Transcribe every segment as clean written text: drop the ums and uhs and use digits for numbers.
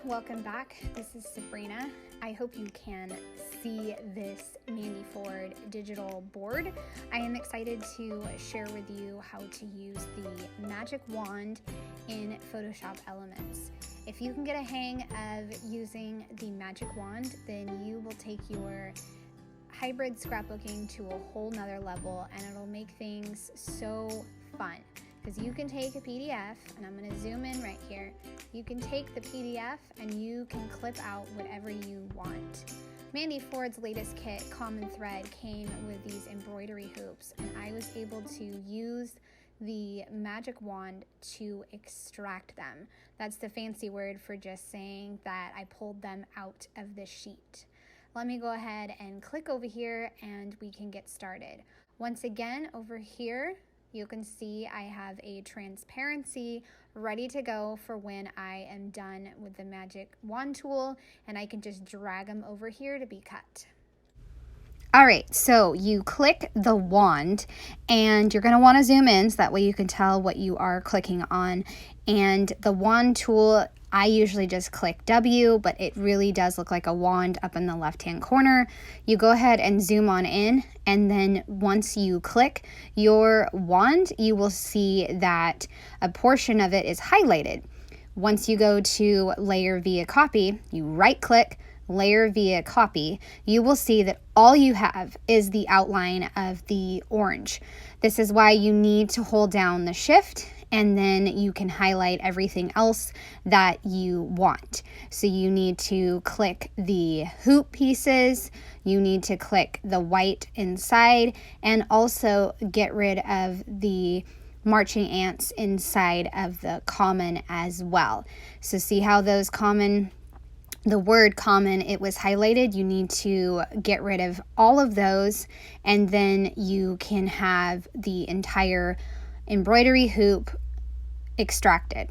welcome back. This is Sabrina. I hope you can see this Mandy Ford digital board. I am excited to share with you how to use the magic wand in Photoshop Elements. If you can get a hang of using the magic wand, then you will take your hybrid scrapbooking to a whole nother level, and it'll make things so fun. Because you can take a PDF, and I'm going to zoom in right here. You can take the PDF and you can clip out whatever you want. Mandy Ford's latest kit, Common Thread, came with these embroidery hoops, and I was able to use the magic wand to extract them. That's the fancy word for just saying that I pulled them out of the sheet. Let me go ahead and click over here and we can get started. Once again, over here, you can see I have a transparency ready to go for when I am done with the magic wand tool, and I can just drag them over here to be cut. All right, so you click the wand and you're going to want to zoom in so that way you can tell what you are clicking on. And the wand tool, I usually just click W, but it really does look like a wand up in the left-hand corner. You go ahead and zoom on in, and then once you click your wand, you will see that a portion of it is highlighted. Once you go to Layer via Copy, you right-click, Layer via Copy, you will see that all you have is the outline of the orange. This is why you need to hold down the Shift, and then you can highlight everything else that you want. So you need to click the hoop pieces, you need to click the white inside, and also get rid of the marching ants inside of the common as well. So see how those common, the word common, it was highlighted. You need to get rid of all of those, and then you can have the entire embroidery hoop extracted.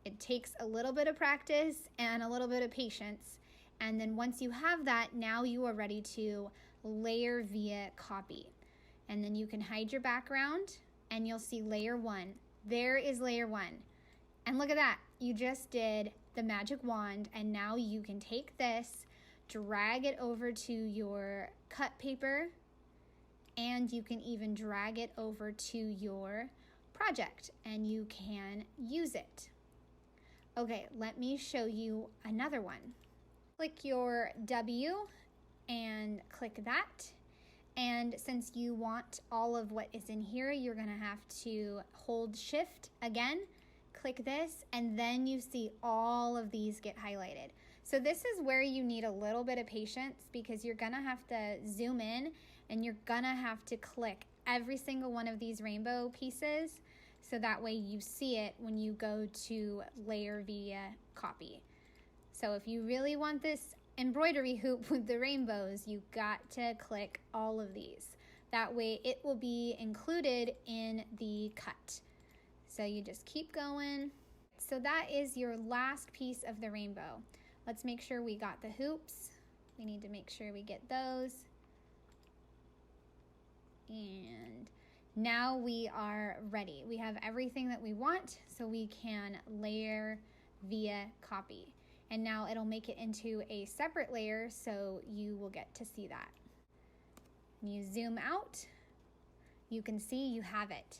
It takes a little bit of practice and a little bit of patience, and then once you have that, now you are ready to layer via copy. And then you can hide your background and you'll see layer 1. There is layer 1. And look at that, you just did the magic wand, and now you can take this, drag it over to your cut paper, and you can even drag it over to your project and you can use it. Okay, let me show you another one. Click your W and click that. And since you want all of what is in here, you're gonna have to hold Shift again, click this, and then you see all of these get highlighted. So this is where you need a little bit of patience, because you're gonna have to zoom in and you're gonna have to click every single one of these rainbow pieces, so that way you see it when you go to layer via copy. So if you really want this embroidery hoop with the rainbows, you got to click all of these. That way it will be included in the cut. So you just keep going. So that is your last piece of the rainbow. Let's make sure we got the hoops. We need to make sure we get those. And now we are ready. We have everything that we want, so we can layer via copy. And now it'll make it into a separate layer, so you will get to see that. When you zoom out, you can see you have it.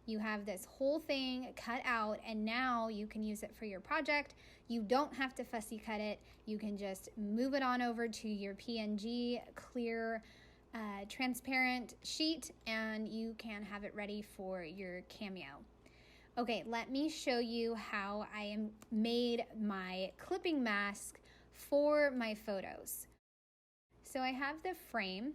You have this whole thing cut out, and now you can use it for your project. You don't have to fussy cut it. You can just move it on over to your PNG clear transparent sheet, and you can have it ready for your Cameo. Okay, let me show you how I made my clipping mask for my photos. So I have the frame,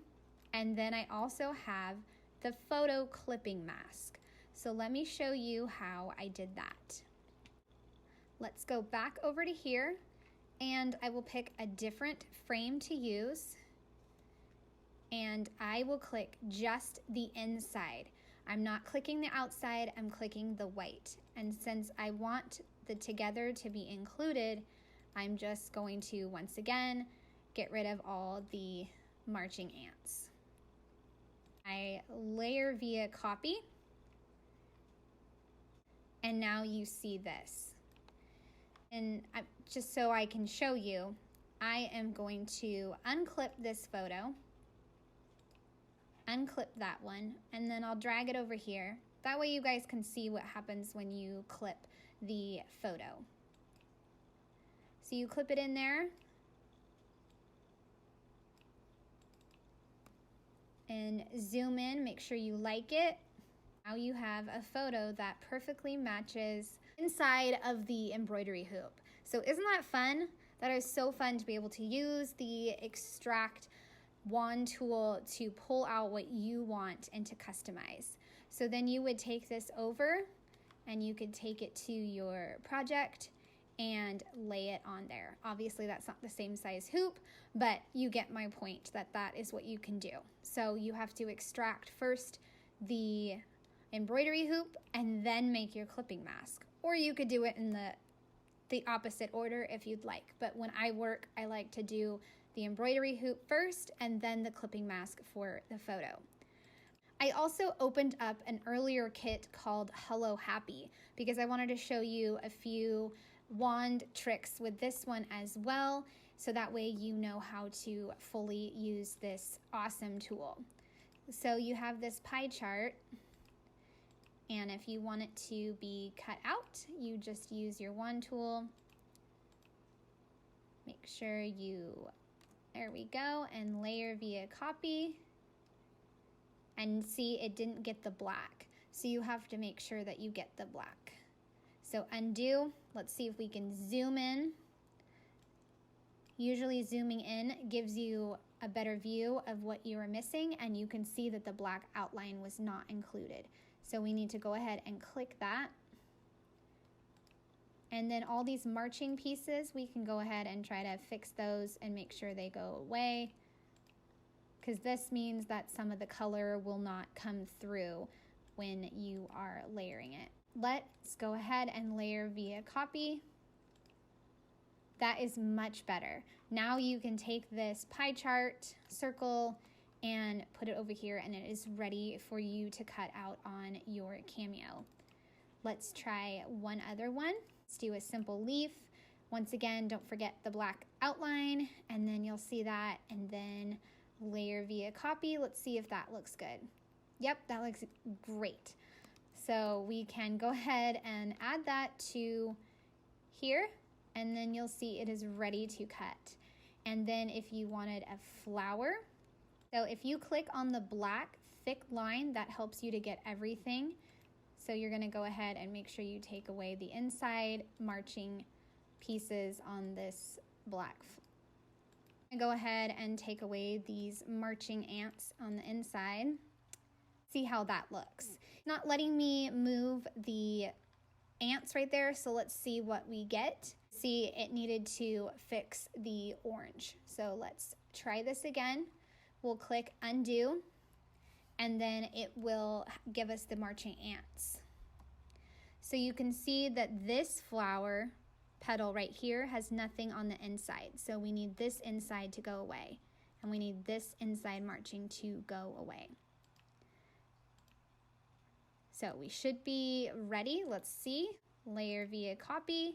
and then I also have the photo clipping mask. So let me show you how I did that. Let's go back over to here, and I will pick a different frame to use, and I will click just the inside. I'm not clicking the outside, I'm clicking the white. And since I want the together to be included, I'm just going to, once again, get rid of all the marching ants. I layer via copy, and now you see this. And just so I can show you, I am going to unclip this photo, unclip that one, and then I'll drag it over here. That way you guys can see what happens when you clip the photo. So you clip it in there, and zoom in, make sure you like it. Now you have a photo that perfectly matches inside of the embroidery hoop. So isn't that fun? That is so fun to be able to use the extract wand tool to pull out what you want and to customize. So then you would take this over and you could take it to your project and lay it on there. Obviously that's not the same size hoop, but you get my point that that is what you can do. So you have to extract first the embroidery hoop and then make your clipping mask. Or you could do it in the opposite order if you'd like. But when I work, I like to do the embroidery hoop first and then the clipping mask for the photo. I also opened up an earlier kit called Hello Happy because I wanted to show you a few wand tricks with this one as well, so that way you know how to fully use this awesome tool. So you have this pie chart, and if you want it to be cut out, you just use your wand tool. Make sure there we go, and layer via copy. And see, it didn't get the black. So you have to make sure that you get the black. So undo, let's see if we can zoom in. Usually zooming in gives you a better view of what you are missing, and you can see that the black outline was not included. So we need to go ahead and click that. And then all these marching pieces, we can go ahead and try to fix those and make sure they go away, because this means that some of the color will not come through when you are layering it. Let's go ahead and layer via copy. That is much better. Now you can take this pie chart, circle, and put it over here, and it is ready for you to cut out on your cameo. Let's try one other one. Let's do a simple leaf. Once again, don't forget the black outline, and then you'll see that, and then layer via copy. Let's see if that looks good. Yep, that looks great. So we can go ahead and add that to here, and then you'll see it is ready to cut. And then if you wanted a flower, so if you click on the black thick line, that helps you to get everything. So you're gonna go ahead and make sure you take away the inside marching pieces on this black. Go ahead and take away these marching ants on the inside. See how that looks. Not letting me move the ants right there, so let's see what we get. See, it needed to fix the orange. So let's try this again. We'll click undo, and then it will give us the marching ants. So you can see that this flower petal right here has nothing on the inside. So we need this inside to go away, and we need this inside marching to go away. So we should be ready. Let's see. Layer via copy.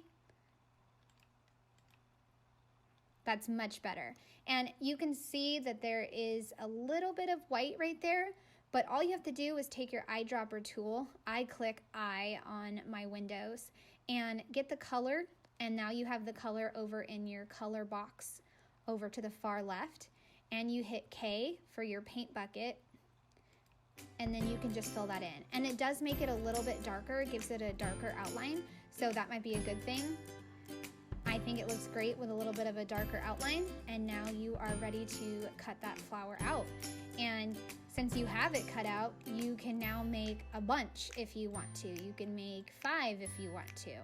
That's much better. And you can see that there is a little bit of white right there, but all you have to do is take your eyedropper tool. I click I on my windows and get the color, and now you have the color over in your color box over to the far left, and you hit K for your paint bucket, and then you can just fill that in. And it does make it a little bit darker. It gives it a darker outline, so that might be a good thing. I think it looks great with a little bit of a darker outline, and now you are ready to cut that flower out. And since you have it cut out, you can now make a bunch if you want to. You can make 5 if you want to.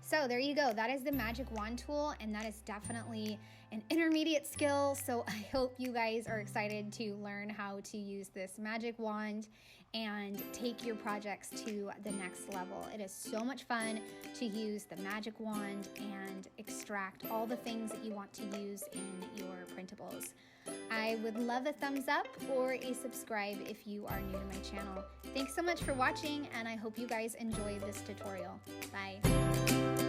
So there you go. That is the magic wand tool, and that is definitely an intermediate skill. So I hope you guys are excited to learn how to use this magic wand and take your projects to the next level. It is so much fun to use the magic wand and extract all the things that you want to use in your printables. I would love a thumbs up or a subscribe if you are new to my channel. Thanks so much for watching, and I hope you guys enjoy this tutorial. Bye.